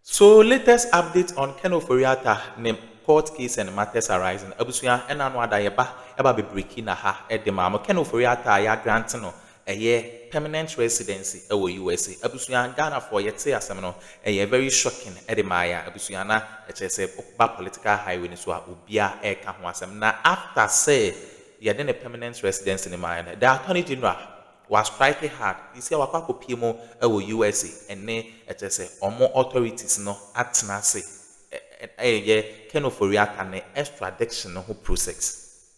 So latest update on Ken Oforiata name court case and matters arising. Abusuya ena no ada yeba eba be breaki na ha e de maamo Ken Oforiata ya grant no eye permanent residency e wo USA. Abusuya Ghana for yete asem no eye very shocking e de maya abusuya na e che ba political highway ni so a obia e ka ho asem na after say ye de permanent residency ni maya the attorney general was striking hard. You see, our people USA and ne omo authorities no atena se Ken Oforiata ne extradition no process.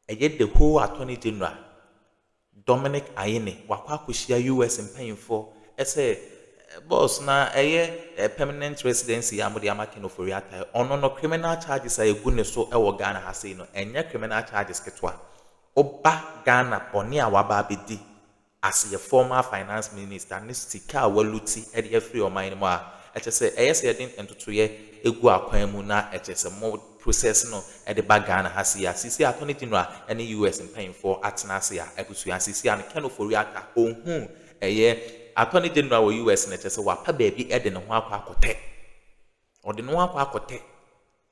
Yet the whole attorney general Dominic Ayine wakwakushia US in for say boss na permanent residency amudi ama Ken Oforiata ono no criminal charges ay egu so e Ghana ha say no enye criminal charges ketwa Oba Ghana boni a waba abedi as a former finance minister ne sika waluti e de free o man mo a say yedin entotoye egu akwan mu na say more process no e de ba Ghana ha say asisi attorney general ene US paying for atena say a ebusu asisi an Ken Oforiata ohun attorney general wo US na say wa pa baabi e de ne ho akwakote o de ne ho akwakote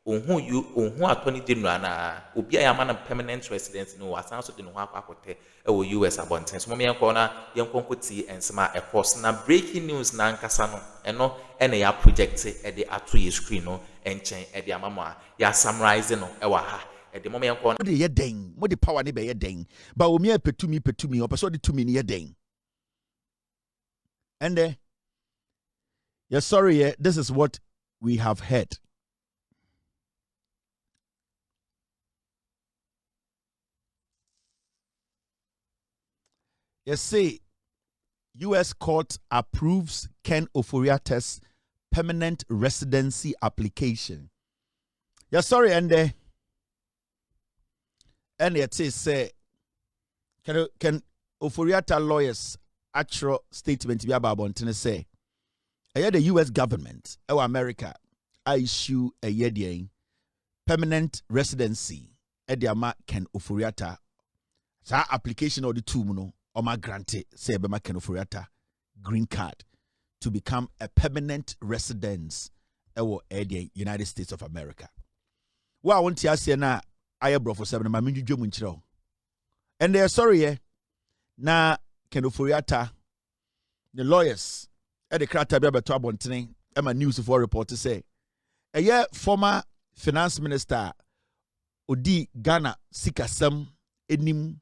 ohun attorney general na obi a yama na permanent residence no asan so de no akwakote e wo US abonten so mo yenko na yenko ti ensema e course na breaking news na nkasa no eno ene ya project e de ato ye screen no enchen e de amama ya summarize no e wa ha e de mo yenko na de ye den mo de power ne be ye den ba omi petumi opeso de tumi ne ye den and yeah, sorry, this is what we have heard. Yes, say U.S. court approves Ken Oforiata's permanent residency application. Yeah, sorry, and it says say Ken Oforiata lawyers actual statement be about Bontene say the U.S. government or America issue a year permanent residency ediama Ken Oforiata sa application or the two no Oma granted say Bema Ken Oforiata green card to become a permanent residence in the United States of America. Well, I want to ask you now, I bro for 7 my minju munchiro. And they're sorry, na Ken Oforiata, the lawyers at the Krata Baba Trabontene, and my news for report to say a year former finance minister Odi Ghana Sikasam Enim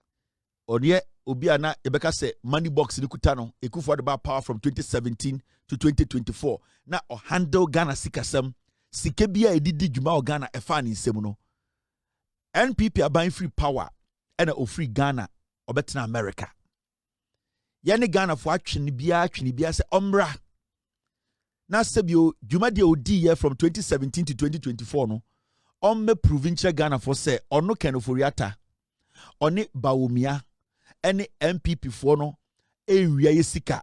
Odie Obiana Ebeka say money box in Kutano, Ekufu the power from 2017 to 2024. Now handle Ghana Sikasam, Sikebia Edidi Juma Ghana Efani Semuno. NPP are buying free power and free Ghana or better America. Yani Ghana for action Bia say Ombra. Now Sebio Juma de Odi from 2017 to 2024 no. Omme provincial Ghana for say ono Ken Oforiata. Oni Baumia. Any MPP for no area sika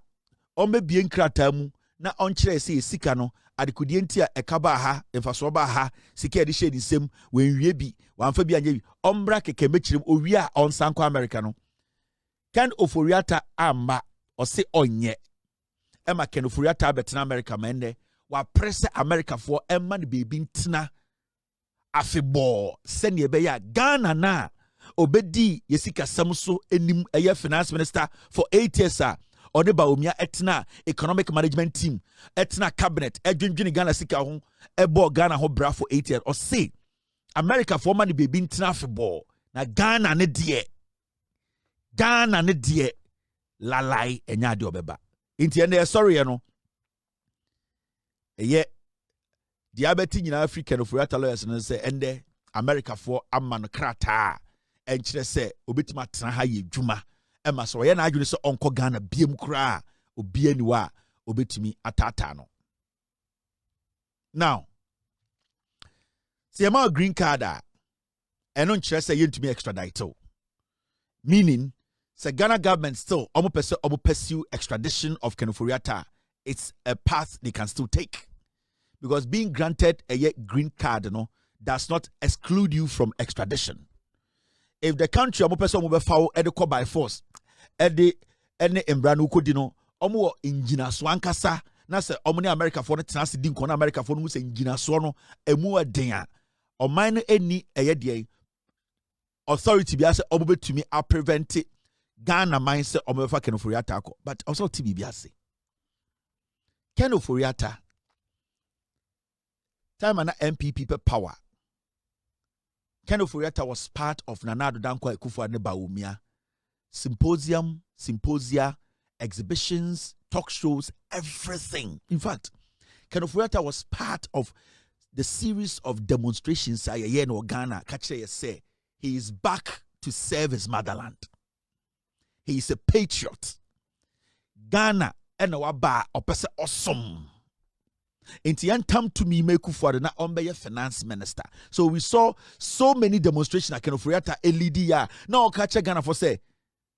ome bien krata mu na onkyere se sika no adekudientia ekaba ha emfaso ba ha sika edi shedi sem wenwie bi wanfa bi anya bi ombra keke mechirim owie a onsanko America no Ken Oforiata amba ose onye ema Ken Oforiata betena America mende wa press America for emma ne bebi ntena afebo se ne be ya Ghana na Obedi Yesika Samso enim eye finance minister for 8 years Odeba Omia etna economic management team etna cabinet edwindwini Ghana sika ho ebo Ghana ho bra for 8 years or say America for money baby ntna afeball na Ghana ne die lalai enya de obeba inti ene sorry no eye diabeti nyina African Oforiata lawyers no say ende America for amman krata enkyere se obetima tena ha ye dwuma ema so ye na adwene se onko Ghana biem kura obi aniwa obetimi atata no now see my green card eno nkyere se ye ntumi extradite meaning se Ghana government still almost pursue extradition of Ken Oforiata. It's a path they can still take because being granted a green card does not exclude you from extradition. If the country omo person will be foul by force, any embranu kodino omo injina swankasa na se omni America for no tena se di nkɔ na America for no se ngina so no emu aden a ɔman no eni ɛyɛ deɛ authority bi ase obetumi a prevent Ghana man se omefa Ken Ofori-Atta akɔ but also TB bi ase Ken Ofori-Atta time na MPP pe power Ken Ofori-Atta was part of Nana Addo Dankwa Akufo-Addo ne Bawumia symposia, exhibitions, talk shows, everything. In fact, Ken Ofori-Atta was part of the series of demonstrations in Ghana. Kache say he is back to serve his motherland. He is a patriot. Ghana and waba opese awesome. Inti yantam to me make Akufo-Addo na ombeye finance minister. So we saw so many demonstrations at Ken Ofori-Atta LED ya. Na okache Ghana for say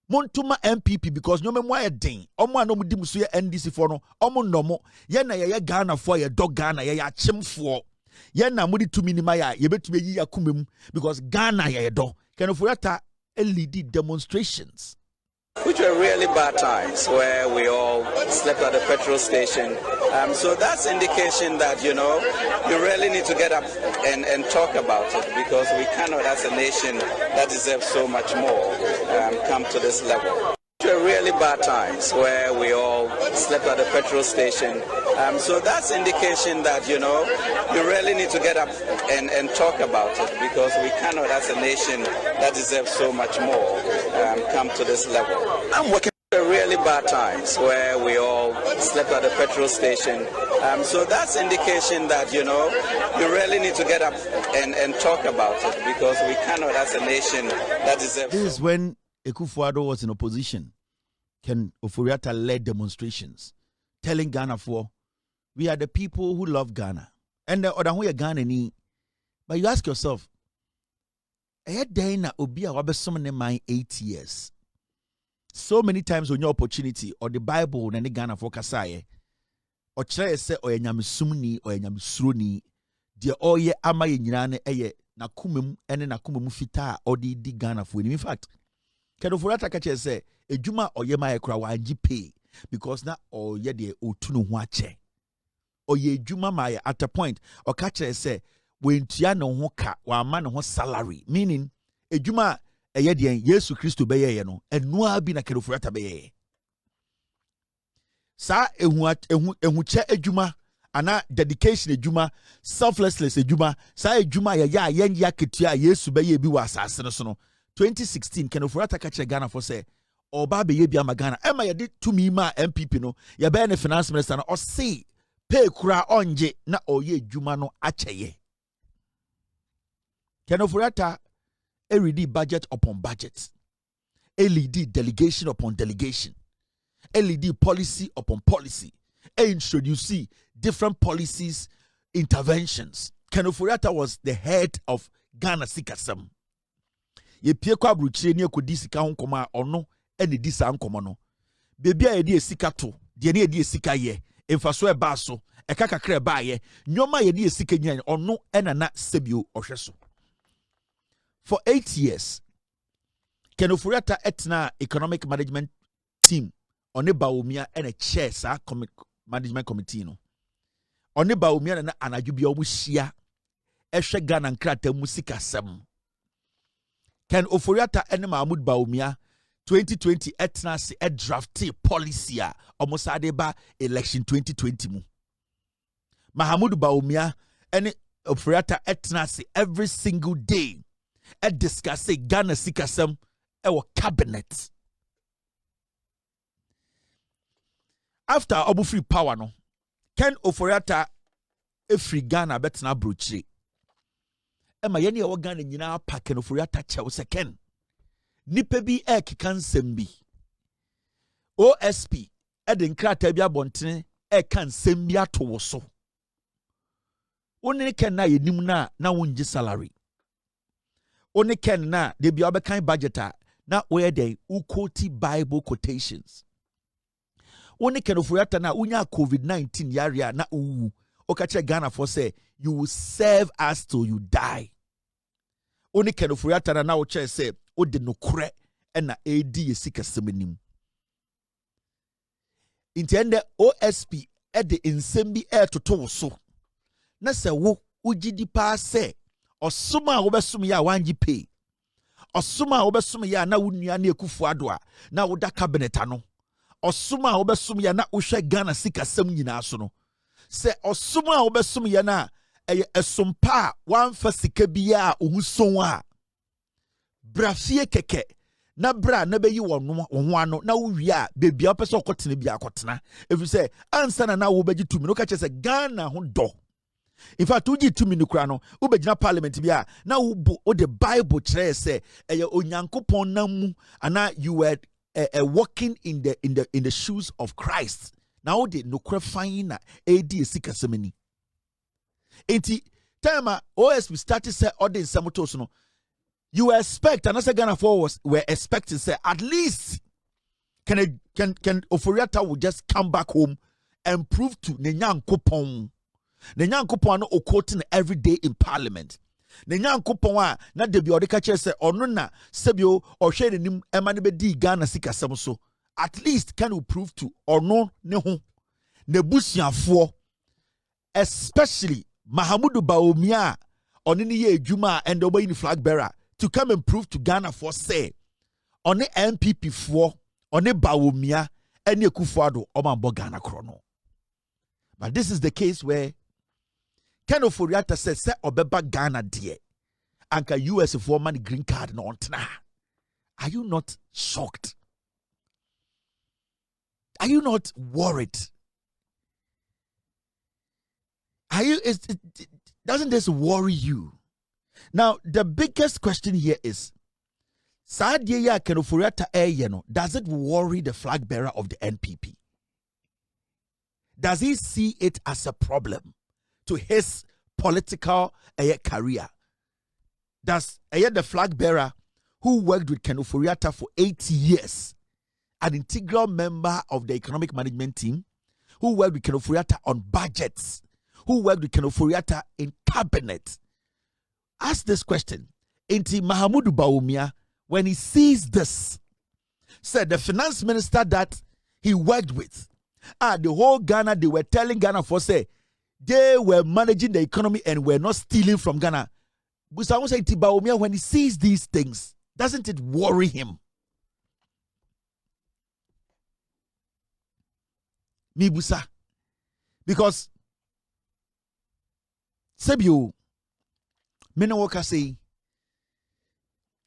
Montuma MPP because nyome mwa ye den. Omo ano mudi musu ye NDC for no. Omo nomo. Ye na ye Ghana for ye dog Ghana ye ya chim for. Ye na mudi tu minima ya ye betu ye kumem because Ghana ye do. Ken Ofori-Atta LED demonstrations. Which were really bad times where we all slept at the petrol station. So that's indication that, you really need to get up and talk about it because we cannot, as a nation that deserves so much more, come to this level. Which were really bad times where we all slept at the petrol station. So that's indication that, you really need to get up and talk about it because we cannot, as a nation that deserves so much more, come to this level. I'm working really bad times where we all slept at the petrol station. So that's indication that, you really need to get up and talk about it because we cannot, as a nation that deserves. This is when Akufo-Addo was in opposition. Ken Ofori-Atta led demonstrations telling Ghana for we are the people who love Ghana. And the other way Ghana ni. But you ask yourself, obi a wabesom ne man 8 years. So many times on your opportunity or the Bible na ne Ghana for kasaye. Or chere se o nyamesumni o nyamesuroni de oye ama ye nyina ne eye nakumem ene nakumem fita or di Ghana for. In fact, Ken Ofori-Atta ka chere se ejuma oye ma ye kra wanji pay because na oye de otunu ho ache. Oye ejuma ma ye at a point o ka chere se wentua ne ho ka wa ma ne ho salary meaning ejuma eye de Yesu Kristo beye ye no enua bi na Ken Ofori-Atta beye sa ehu che ejuma ana dedication ejuma selflessness ejuma sa ejuma ye ya ya ketua Yesu beye bi wa asase no so no 2016 Ken Ofori-Atta ka chere Ghana for say oba beye bi ama Ghana ema ye de tumi ma MPP no ye be ne finance minister no o say pay kura onje na oye ejuma no acheye. Ken Ofori-Atta LED budget upon budget, LED delegation upon delegation, LED policy upon policy, and introduce different policies, interventions. Ken Ofori-Atta was the head of Ghana Sikasem. Ye pie kwa bruchire ni ekodi sika ho nkoma ono ene di sa nkoma no. Bebi a ye di sika to, de ne ye di sika ye, emfaso e ba so, e ka kakra ba ye, nyoma ye di sika nyina ono ena na sebio ohweso. For 8 years, Ken Ofori-Atta etna economic management team one Bawumia and a chair sa management committee no. One Bawumia na anadwubi omu hia ehwe Ghana nkrata musika sem. Ken Ofori-Atta and Mahmoud Bawumia 2020 etna se drafty policy a omosade ba election 2020 mu. Mahmoud Bawumia and Ofori-Atta etna se every single day discuss Ghana Sikasem our cabinet. After Obu free power no, Ken Ofori-Atta free Ghana betna brochire. Ema yeni e Ghana nyina pa Ken Ofori-Atta chew se Ken. Nipa bi keka nsem bi. OSP de nkrata bi abontene kan nsem bi ato wo so. Woni Ken na yenim na wonji salary. Only Ken na de bi obekan budgeter na where they quote Bible quotations. Only Ken Ofori-Atta na unya COVID-19 yaria na okache Ghana for say you will serve us till you die. Only Ken Ofori-Atta na oche say o de nokure na AD yesika semenim. Intende OSP de nsɛm bi ɛtoto so na sɛ wo ugidi pa sɛ ɔsoma a wobɛsom yɛ a wangi pay ɔsoma a wobɛsom yɛ a na wo nua ne Akufo Addo a na woda cabinet ano ɔsoma a wobɛsom yɛ na wohwɛ Ghana sikasɛm nyinaa so no sɛ ɔsoma a wobɛsom yɛ na ɛyɛ ɛsompa a wamfa sika bi a ohuson a brafie kɛkɛ na bra na bɛyi wɔn ho ano na wowie a bebia wopɛ sɛ ɔkɔtena bi akɔtena ɛfiri sɛ ansa na wobɛgye tumi no woka kyerɛ sɛ Ghana ho dɔ in fact wogye tumi no kora no wobɛgyina parliament bi a na wode Bible kyerɛ sɛ ɛyɛ Onyankopɔn nam mu ana you were walking in the shoes of Christ na wode nokora fan na ɛdi esikasɛm ani enti time a OSP started sɛ ɔde nsɛm to so no you expect and as a Ghana were expecting say at least can Ofori Atta will just come back home and prove to Nyankopɔn no quoting every day in parliament Nyankopɔn a na de bi odeka kire say ono na sebio ohwe nenim ema ne bedi Ghana sikasɛm so at least can you prove to ono ne ho ne busuafo especially Mahamudu Bawumia oni ne ye adwuma and the way in flag bearer to come and prove to Ghana for say on the MPP for on the Bawumia and the Akufo Addo Omambo Ghana chrono. But this is the case where Ken Ofori Atta says say obeba Ghana dear anka US for money green card no ontna. Are you not shocked? Are you not worried? Are you doesn't this worry you? Now, the biggest question here is, does it worry the flag bearer of the NPP? Does he see it as a problem to his political career? Does the flag bearer who worked with Ken Ofori Atta for 80 years, an integral member of the economic management team, who worked with Ken Ofori Atta on budgets, who worked with Ken Ofori Atta in cabinet, ask this question. Inti Mahamudu Bawumia, when he sees this, said the finance minister that he worked with, the whole Ghana, they were telling Ghana for say, they were managing the economy and were not stealing from Ghana. But I was saying, Bawumia, when he sees these things, doesn't it worry him? Mibusa. Because, Sebio, Mena woka say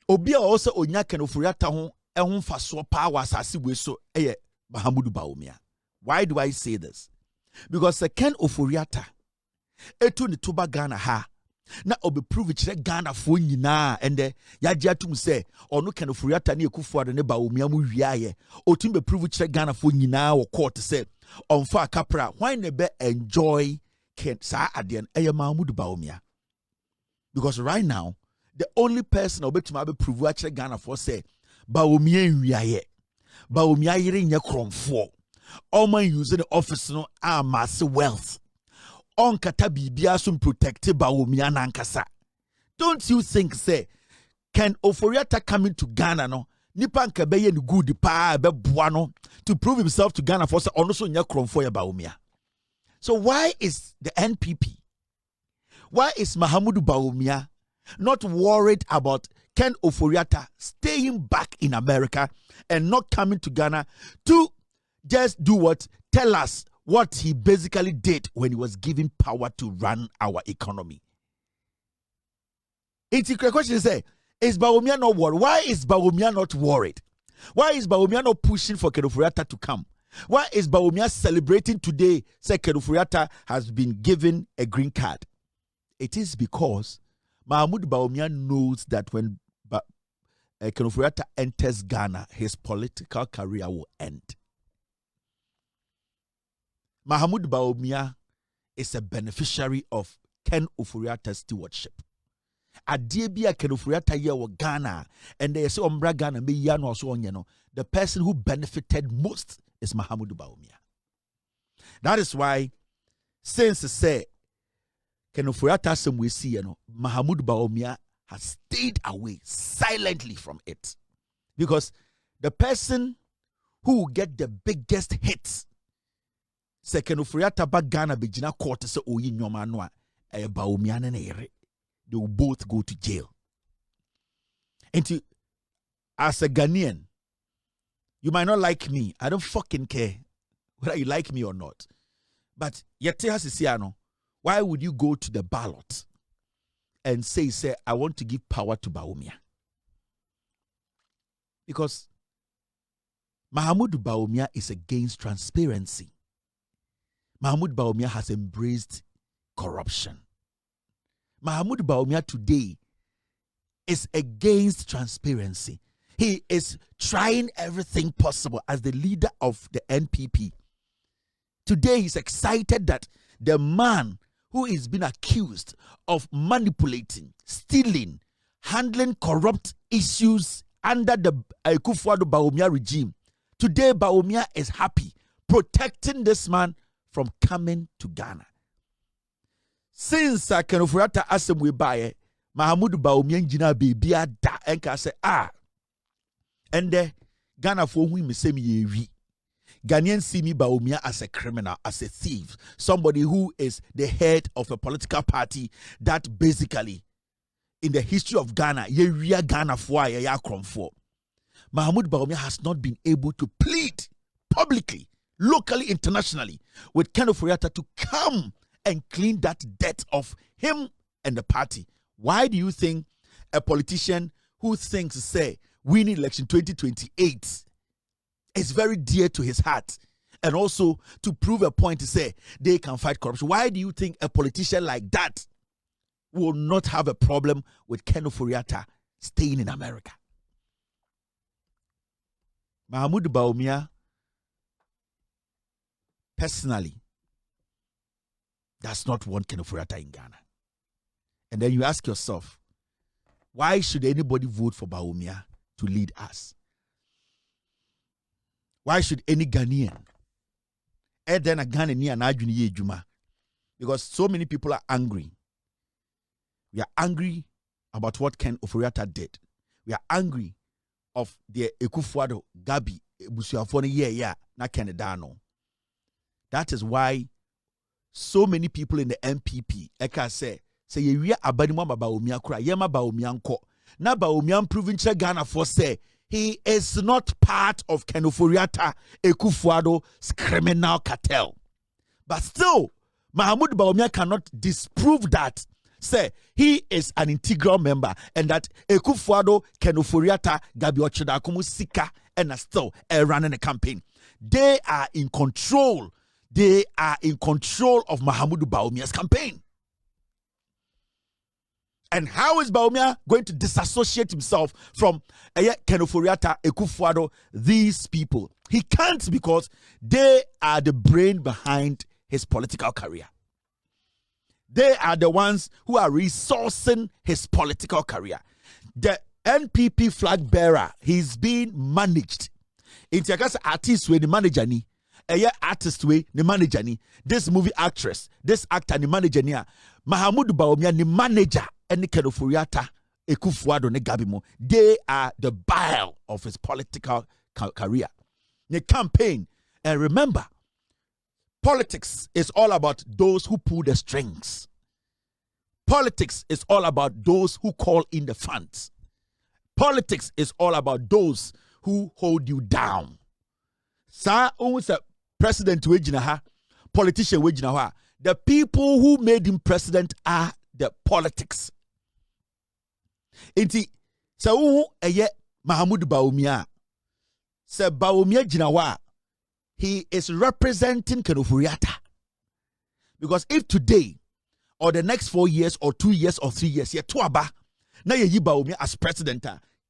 obi a also onya Ken Ofori Atta ho ehun faso power asase we so Mahamudu Bawumia. Why do I say this? Because Ken Ofori Atta etu ne tuba Ghana ha na obe prove kire Ghana fo nyina ende yaje atum say ono Ken Ofori Atta ne Akufo Addo ne Bawumia mu wiaye otum be prove kire Ghana fo nyina wo court say onfa kapra why ne be enjoy Ken sa aden Mahamudu Bawumia. Because right now, the only person who be prove actually Ghana for say, Bawumia wiaye, Bawumia yere nye kromfo, all man using the office no mass wealth, on kata bibia sum protected Bawumia nankasa. Don't you think say, Ken Ofori Atta coming to Ghana no, nipan kabeye ni good pa be buano to prove himself to Ghana for say ono so nye kromfo ya Bawumia. So why is the NPP? Why is Mahamudu Bawumia not worried about Ken Ofori Atta staying back in America and not coming to Ghana to just do what? Tell us what he basically did when he was given power to run our economy. It's a question to say, is Bawumia not worried? Why is Bawumia not worried? Why is Bawumia not pushing for Ken Ofori Atta to come? Why is Bawumia celebrating today, say Ken Ofori Atta has been given a green card? It is because Mahamudu Bawumia knows that when Ken Ofori Atta enters Ghana, his political career will end. Mahamudu Bawumia is a beneficiary of Ken Ofori Atta's stewardship. Adebia Ken Ofori Atta here was Ghana, and they say Ombra Ghana me yano also onyeno. The person who benefited most is Mahamudu Bawumia. That is why, since say Ken Ofori Atta some we see, Mahamudu Bawumia has stayed away silently from it. Because the person who will get the biggest hits Second Oforiata ba Ghana begina court se oyi nyoma no a Bawumia ne yere. They will both go to jail. And as a Ghanaian, you might not like me. I don't fucking care whether you like me or not. But why would you go to the ballot and say, I want to give power to Bawumia? Because Mahamudu Bawumia is against transparency. Mahamudu Bawumia has embraced corruption. Mahamudu Bawumia today is against transparency. He is trying everything possible as the leader of the NPP. Today he's excited that the man who is being accused of manipulating, stealing, handling corrupt issues under the Akufo-Addo Bawumia regime. Today Bawumia is happy protecting this man from coming to Ghana. Since Ken Ofori-Atta Assembly baye, Mahamudu Bawumia njina bebia da enka say and Ghana for whom me say me yewi. Ghanaians see me Bawumia as a criminal, as a thief, somebody who is the head of a political party that basically in the history of Ghana, yewi Ghana for ya krom for. Mahamudu Bawumia has not been able to plead publicly, locally, internationally with Ken Ofori-Atta to come and clean that debt of him and the party. Why do you think a politician who thinks, say, winning election 2028 is very dear to his heart, and also to prove a point to say they can fight corruption? Why do you think a politician like that will not have a problem with Ken Ofori-Atta staying in America? Mahamudu Bawumia personally does not want Ken Ofori-Atta in Ghana. And then you ask yourself, why should anybody vote for Bawumia to lead us? Why should any Ghanaian? And then a Ghanaian, because so many people are angry. We are angry about what Ken Ofori-Atta did. We are angry of the Akufo-Addo Gabi Busuafone na Kenedano. That is why so many people in the MPP, eka say ye abani mama Bawumia kura, yema Bawumia nko. Na Bawumia proving Ghana for say he is not part of Ken Ofori-Atta Akufo-Addo's criminal cartel. But still, Mahamudu Bawumia cannot disprove that. Say he is an integral member and that Akufo-Addo, Ken Ofori-Atta, Gabi Ochedakumu Sika, and are still running a campaign. They are in control. They are in control of Mahamudu Bawumia's campaign. And how is Bawumia going to disassociate himself from Ken Ofori-Atta, Akufo-Addo, these people? He can't, because they are the brain behind his political career. They are the ones who are resourcing his political career. The NPP flag bearer, he's being managed. In Tiakas artist with the manager ni. Artist way the manager ni, this movie actress, this actor ni manager ni, Mahamudu Bawumia ni manager, and Ken Ofori-Atta Akufo-Addo ne Gabimo. They are the bile of his political career. The campaign, and remember, politics is all about those who pull the strings. Politics is all about those who call in the funds. Politics is all about those who hold you down. Sa president wejina, politician wejina, the people who made him president are the politics. Inti sa Mahamudu Bawumia, sa Bawumia jinawa, he is representing Ken Ofori-Atta. Because if today, or the next 4 years, or 2 years, or 3 years, na ye Bawumia as president,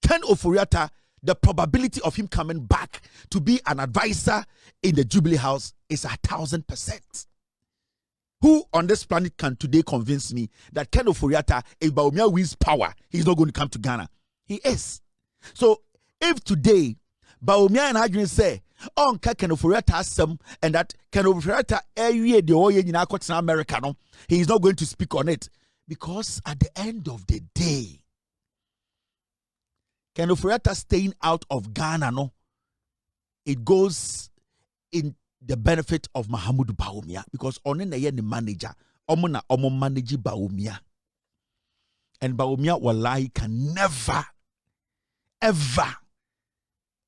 Ken Ofori-Atta, the probability of him coming back to be an advisor in the Jubilee House is 1,000%. Who on this planet can today convince me that Ken Ofori-Atta, if Bawumia wins power, he's not going to come to Ghana? He is. So if today Bawumia and Addo say, on Ken Ofori-Atta asem, and that Ken Ofori-Atta area the oye in America, no, he is not going to speak on it, because at the end of the day, Ken Ofori-Atta staying out of Ghana, no, it goes in the benefit of Mahama Bawumia because on the manager, omona manage Bawumia. And Bawumia wallahi can never, ever.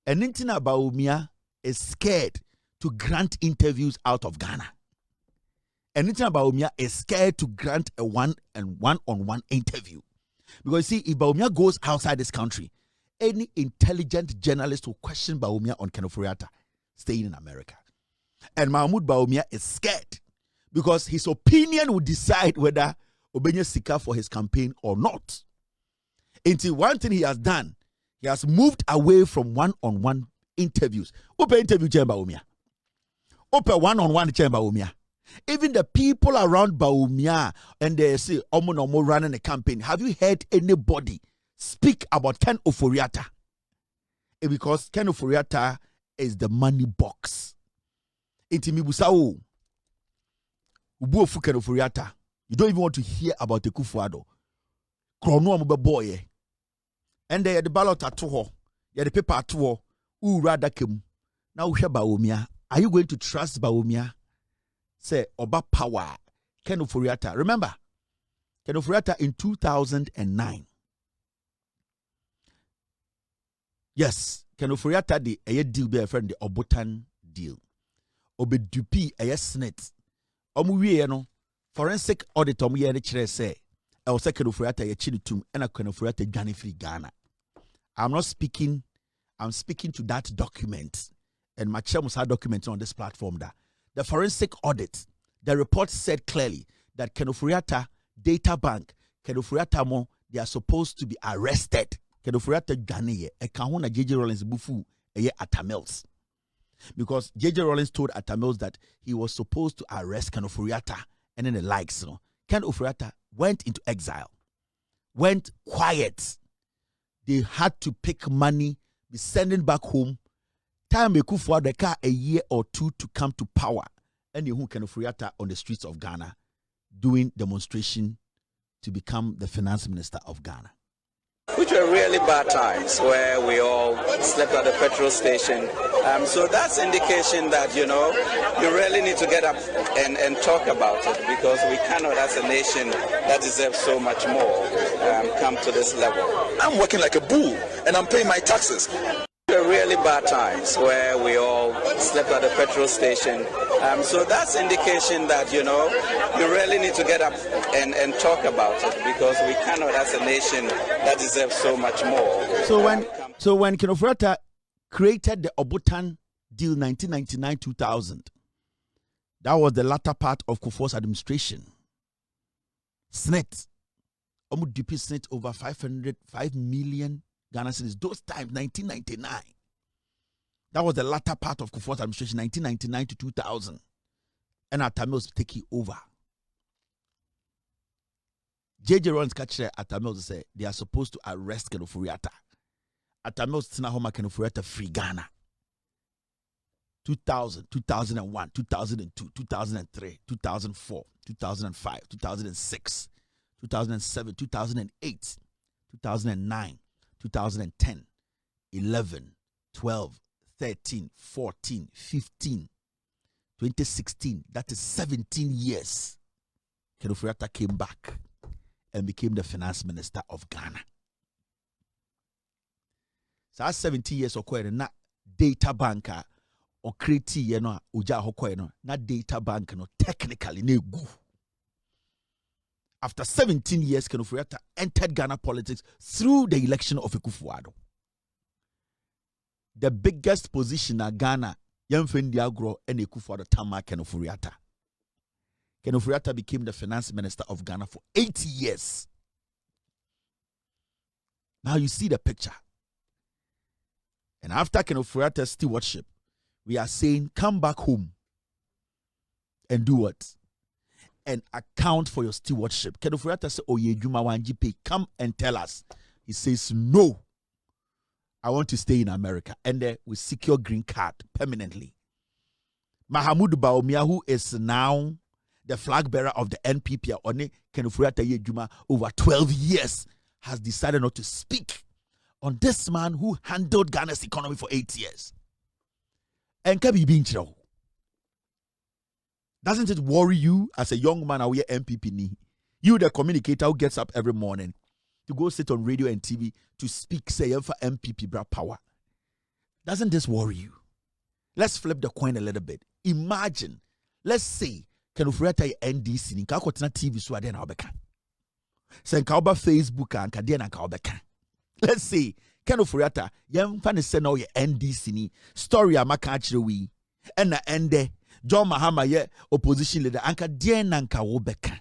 And Intina Bawumia is scared to grant interviews out of Ghana. And Intina Bawumia is scared to grant a one-on-one interview. Because see, if Bawumia goes outside this country, any intelligent journalist will question Bawumia on Ken Ofori-Atta staying in America. And Mahmoud Bawumia is scared because his opinion will decide whether Obenya Sika for his campaign or not. Until one thing he has done, he has moved away from one-on-one interviews. Open interview chamber Bawumia. Open one-on-one chamber Bawumia. Even the people around Bawumia and they say, Omo running a campaign. Have you heard anybody speak about Ken Ofori-Atta? Because Ken Ofori-Atta is the money box. Intimi Busao. Ubu Ken Ofori-Atta. You don't even want to hear about the Kufuado. Krono amobe boy. And they the ballot at ho. Yeah, the paper at ho. Rather kem. Now we hear Bawumia. Are you going to trust Bawumia? Say Oba power. Ken Ofori-Atta. Remember, Ken Ofori-Atta in 2009. Yes, Ken Ofori-Atta the a deal be a friend the Obotan deal. Obe dupi a snit. Omuwie no forensic audit omuye ne kire say e o Ken Ofori-Atta ye chinitum and a Ken Ofori-Atta dwane free Ghana. I'm speaking to that document and my chair must have document on this platform that the forensic audit, the report said clearly that Ken Ofori-Atta data bank, Ken Ofori-Atta mo, they are supposed to be arrested. Ken Ofori-Atta Ghana e kahuna J.J. Rollins bufu eye Atta Mills. Because J.J. Rollins told Atta Mills that he was supposed to arrest Ken Ofori-Atta and then the likes. You know. Ken Ofori-Atta went into exile, went quiet. They had to pick money, be sending back home. Time for the car a year or two to come to power. And you Ken Ofori-Atta on the streets of Ghana doing demonstration to become the finance minister of Ghana. Which were really bad times where we all slept at the petrol station. So that's indication that, you really need to get up and talk about it because we cannot, as a nation that deserves so much more, come to this level. I'm working like a bull and I'm paying my taxes. Were really bad times where we all slept at the petrol station. So that's indication that, you really need to get up and talk about it because we cannot, as a nation that deserves so much more. So when Ken Ofori-Atta created the Obotan deal 1999-2000, that was the latter part of Kufuor's administration. SNET, DP SNET over 5 million Ghana cedis. Those times, 1999. That was the latter part of Kufuor's administration, 1999 to 2000. And Atta Mills taking over. J.J. Rollins catcher Atta Mills say they are supposed to arrest Ken Ofori-Atta. Atta Mills tina homa Ken Ofori-Atta free Ghana. 2000, 2001, 2002, 2003, 2004, 2005, 2006, 2007, 2008, 2009, 2010, 11, 12, 13, 14, 15, 2016. That is 17 years. Ken Ofori-Atta came back and became the finance minister of Ghana. So that's 17 years okoye na data banker or create uja hokoye no na data bank no technically na egu. After 17 years, Ken Ofori-Atta entered Ghana politics through the election of Kufuor. The biggest position in Ghana, Yemfendi Agro and Kufuor Tama Ken Ofori-Atta. Ken Ofori-Atta became the finance minister of Ghana for 80 years. Now you see the picture. And after Ken Ofori-Atta's stewardship, we are saying, come back home and do what? And account for your stewardship. Ken Ofori-Atta said, Oye Juma Wanjipe, come and tell us. He says, no, I want to stay in America. And we secure green card permanently. Mahama Bawumia, who is now the flag bearer of the NPP, Ken Ofori-Atta Juma, over 12 years, has decided not to speak on this man who handled Ghana's economy for 8 years. And Kabi Binchro. Doesn't it worry you as a young man aware MPP ni? You the communicator who gets up every morning to go sit on radio and TV to speak say for MPP bra power. Doesn't this worry you? Let's flip the coin a little bit. Imagine, let's say, can Ofori NDC ni kakotena TV so ade na obeka. Sen ka oba Facebook and ka de na ka obeka. Let's say, can Ofori yemfa ne se na ye NDC ni story amaka akire wi. Ena ende John Mahama ye opposition leader anka de na ka obeka.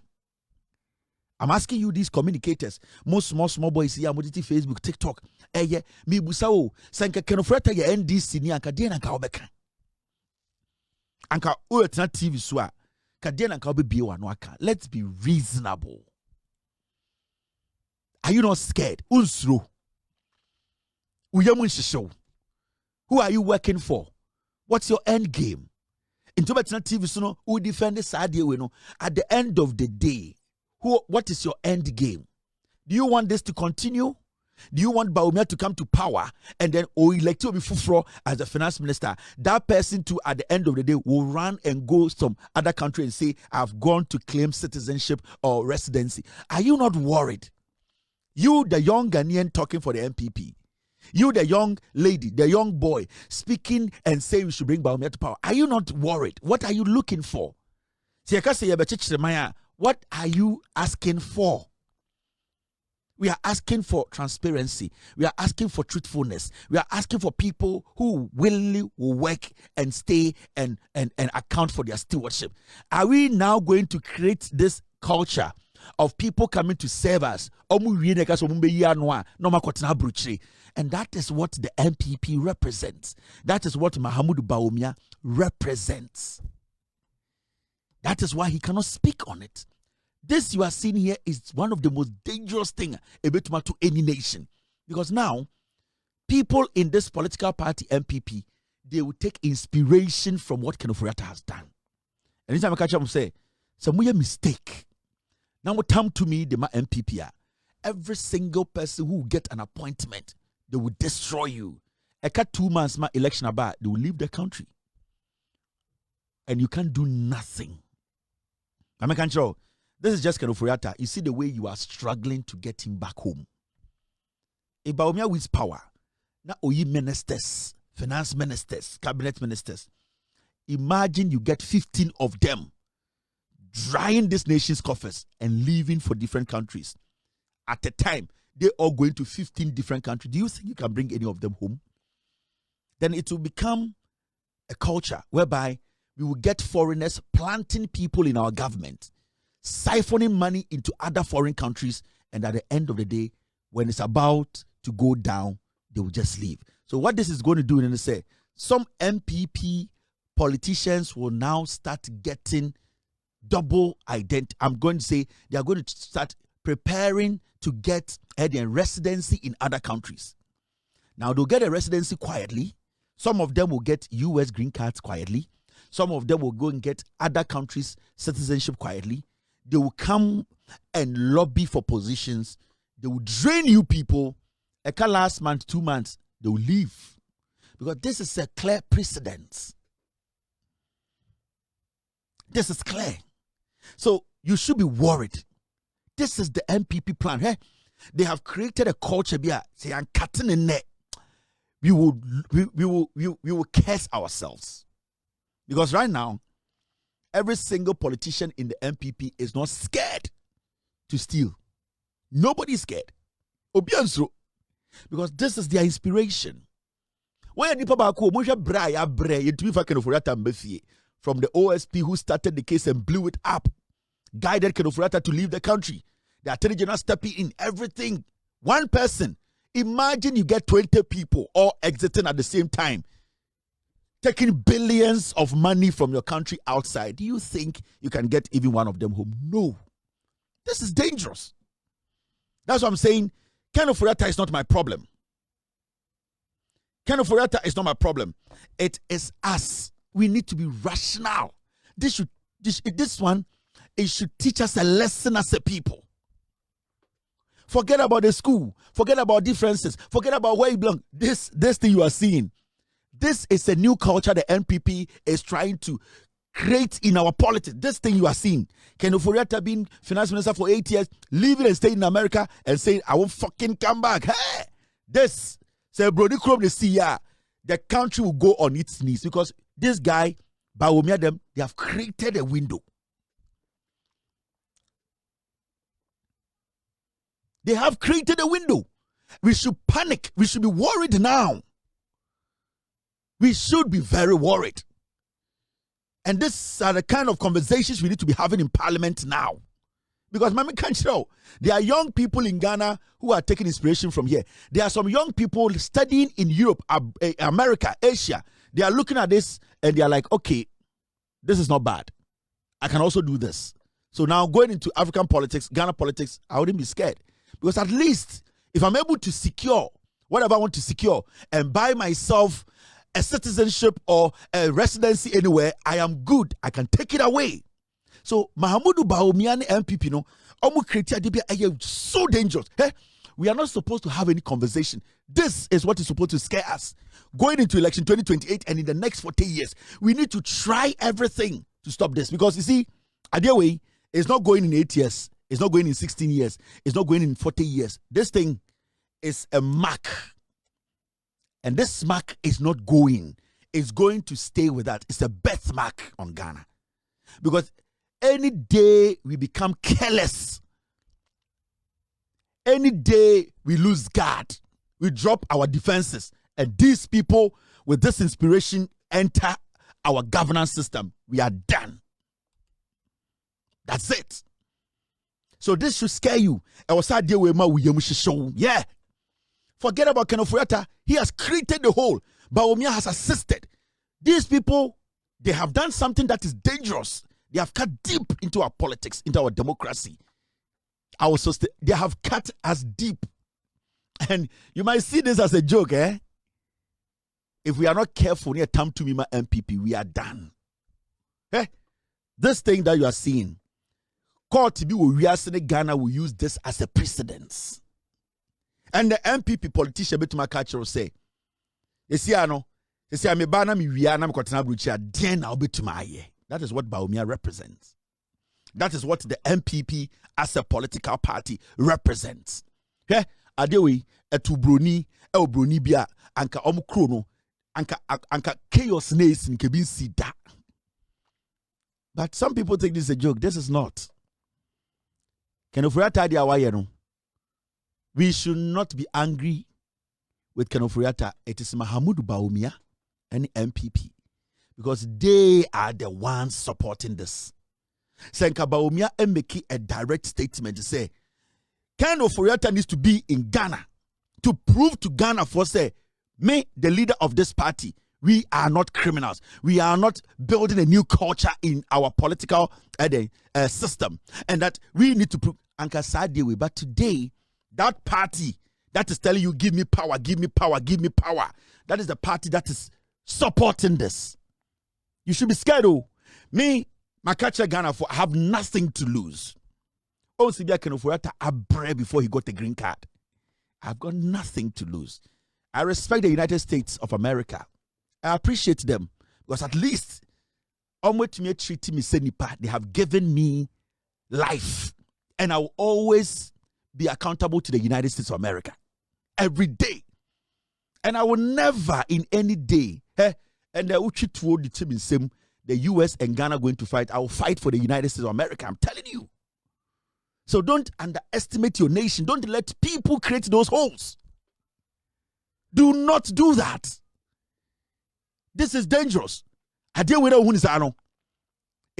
I'm asking you, these communicators, most small boys here, modity Facebook, TikTok, yeah, me busao, sanka kenofreta ya NDC ni anka dia na ka obeka. Anka uetna TV swa, ka dia na ka obe wa no aka. Let's be reasonable. Are you not scared? Unsro. Uyamun shisho. Who are you working for? What's your end game? Into betna TV suno, who defend the side we no. At the end of the day, what is your end game? Do you want this to continue? Do you want Bawumia to come to power and then elect you Fufro as the finance minister? That person too at the end of the day will run and go some other country and say, I've gone to claim citizenship or residency. Are you not worried? You, the young Ghanaian talking for the MPP. You, the young lady, the young boy speaking and saying we should bring Bawumia to power. Are you not worried? What are you looking for? What are you asking for? We are asking for transparency. We are asking for truthfulness. We are asking for people who willingly will work and stay and account for their stewardship. Are we now going to create this culture of people coming to serve us? And that is what the MPP represents. That is what Mahamudu Bawumia represents. That is why he cannot speak on it. This you are seeing here is one of the most dangerous things about to any nation. Because now, people in this political party, MPP, they will take inspiration from what Ken Ofori has done. Anytime I catch up and say, some way a mistake. Now come to me, the MPP. Every single person who will get an appointment, they will destroy you. I got 2 months my election about, they will leave the country. And you can't do nothing. I can't show. This is just Ken Ofori. You see the way you are struggling to get him back home. If Bawumia with power, now oyi ministers, finance ministers, cabinet ministers. Imagine you get 15 of them drying this nation's coffers and leaving for different countries. At a time, they all going to 15 different countries. Do you think you can bring any of them home? Then it will become a culture whereby we will get foreigners planting people in our government, siphoning money into other foreign countries, and at the end of the day, when it's about to go down, they will just leave. So what this is going to do is say, some MPP politicians will now start getting double identity. I'm going to say they are going to start preparing to get a residency in other countries. Now they'll get a residency quietly. Some of them will get US green cards quietly. Some of them will go and get other countries' citizenship quietly. They will come and lobby for positions. They will drain you people. Last month, 2 months, they will leave. Because this is a clear precedent. This is clear. So you should be worried. This is the MPP plan. Hey? They have created a culture. Say, I'm cutting in there. We will curse ourselves. Because right now, every single politician in the MPP is not scared to steal. Nobody is scared. Obianso. Because this is their inspiration. From the OSP who started the case and blew it up, guided Ken Ofori to leave the country. The Attorney General stepping in, everything. One person. Imagine you get 20 people all exiting at the same time, taking billions of money from your country outside. Do you think you can get even one of them home? No. This is dangerous. That's what I'm saying. Ken Ofori is not my problem. Ken Ofori is not my problem. It is us. We need to be rational. This one, it should teach us a lesson as a people. Forget about the school. Forget about differences. Forget about where you belong. This thing you are seeing, this is a new culture the NPP is trying to create in our politics. This thing you are seeing, Ken Ofori-Atta being finance minister for 8 years, living and staying in America and saying, I won't fucking come back. Hey, this, say, Brody Chrome, the country will go on its knees because this guy, Bawumia, they have created a window. They have created a window. We should panic. We should be worried now. We should be very worried. And these are the kind of conversations we need to be having in Parliament now. Because, Mami can't show. There are young people in Ghana who are taking inspiration from here. There are some young people studying in Europe, America, Asia. They are looking at this and they are like, okay, this is not bad. I can also do this. So now going into African politics, Ghana politics, I wouldn't be scared. Because at least if I'm able to secure whatever I want to secure and buy myself a citizenship or a residency anywhere, I am good. I can take it away. So Mahamudu Bawumia MPP no, omu criteria so dangerous. Hey, we are not supposed to have any conversation. This is what is supposed to scare us. Going into election 2028 and in the next 40 years, we need to try everything to stop this. Because you see, Addo, it's not going in 8 years. It's not going in 16 years. It's not going in 40 years. This thing is a mark. And this mark is not going. It's going to stay with that. It's a birthmark on Ghana. Because any day we become careless, any day we lose guard, we drop our defenses, and these people with this inspiration enter our governance system, we are done. That's it. So this should scare you. Yeah. Forget about Ken Ofori-Atta. He has created the hole. Bawumia has assisted. These people, they have done something that is dangerous. They have cut deep into our politics, into our democracy. They have cut us deep. And you might see this as a joke, eh? If we are not careful near Tam Tumima MPP, we are done. Eh? This thing that you are seeing, court Ghana will use this as a precedent. And the MPP politician betuma culture say, that is what Bawumia represents. That is what the MPP as a political party represents. Hey, adewe etubroni obroni bia anka omukro no anka chaos nays in kebin sida. But some people think this is a joke. This is not. Ken Ofori-Atta dia waye no. We should not be angry with Ken Ofori-Atta. It is Mahamudu Bawumia and MPP. Because they are the ones supporting this. Senka Bawumia and make a direct statement to say, Ken Ofori-Atta needs to be in Ghana to prove to Ghana for say, me, the leader of this party, we are not criminals. We are not building a new culture in our political system. And that we need to prove Anka Sadiwe. But today, that party that is telling you, give me power, give me power, give me power. That is the party that is supporting this. You should be scared, oh. Me, Makacha Ghana, I have nothing to lose. Oh, Sibia Ken Ofori-Atta abre before he got the green card. I've got nothing to lose. I respect the United States of America. I appreciate them because at least they have given me life. And I will always be accountable to the United States of America every day. And I will never in any day, and the US and Ghana going to fight. I will fight for the United States of America. I'm telling you. So don't underestimate your nation. Don't let people create those holes. Do not do that. This is dangerous. It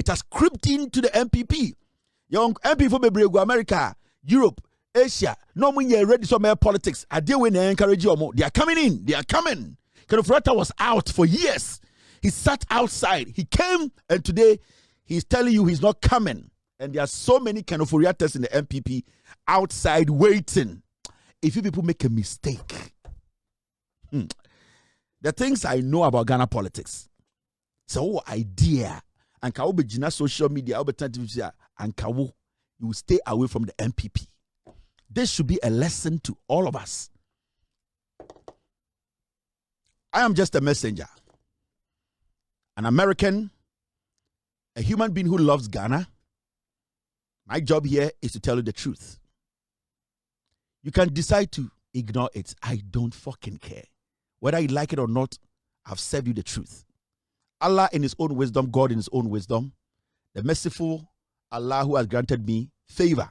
has crept into the MPP. Young MP for America, Europe, Asia, no one ready to make politics. They encourage you. They are coming in. They are coming. Ken Ofori-Atta was out for years. He sat outside. He came, and today he's telling you he's not coming. And there are so many Ken Ofori-Attas in the MPP outside waiting. If you people make a mistake, the things I know about Ghana politics, so idea, and Kawo be Gina social media, and Kawo, you will stay away from the MPP. This should be a lesson to all of us. I am just a messenger, an American a human being who loves Ghana, my job here is to tell you the truth. You can decide to ignore it. I don't fucking care. Whether you like it or not, I've served you the truth. Allah in his own wisdom, God in his own wisdom, the merciful Allah who has granted me favor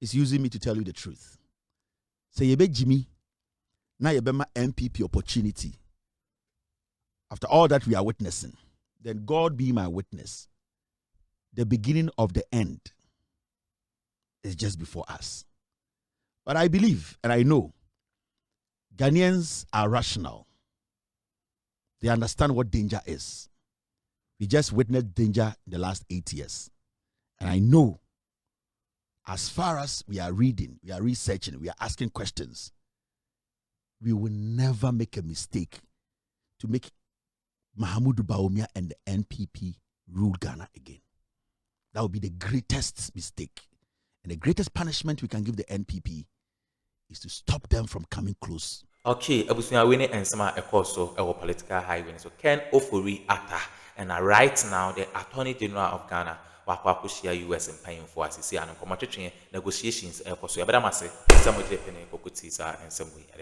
is using me to tell you the truth. Say yebe Jimmy, now yebe ma MPP opportunity. After all that we are witnessing, then God be my witness. The beginning of the end is just before us. But I believe and I know Ghanaians are rational. They understand what danger is. We just witnessed danger in the last 8 years. And I know as far as we are reading, we are researching, we are asking questions, we will never make a mistake to make Mahamudu Bawumia and the NPP rule Ghana again. That would be the greatest mistake. And the greatest punishment we can give the NPP is to stop them from coming close. Okay, Abusunya Winnie and Sama Ekoso, our political highway. So Ken Ofori Atta, and right now the Attorney General of Ghana, Wakwakushia US and paying for us, see, and negotiations, Ekoso, Abramase, some of the Penny Kokutisa and some way at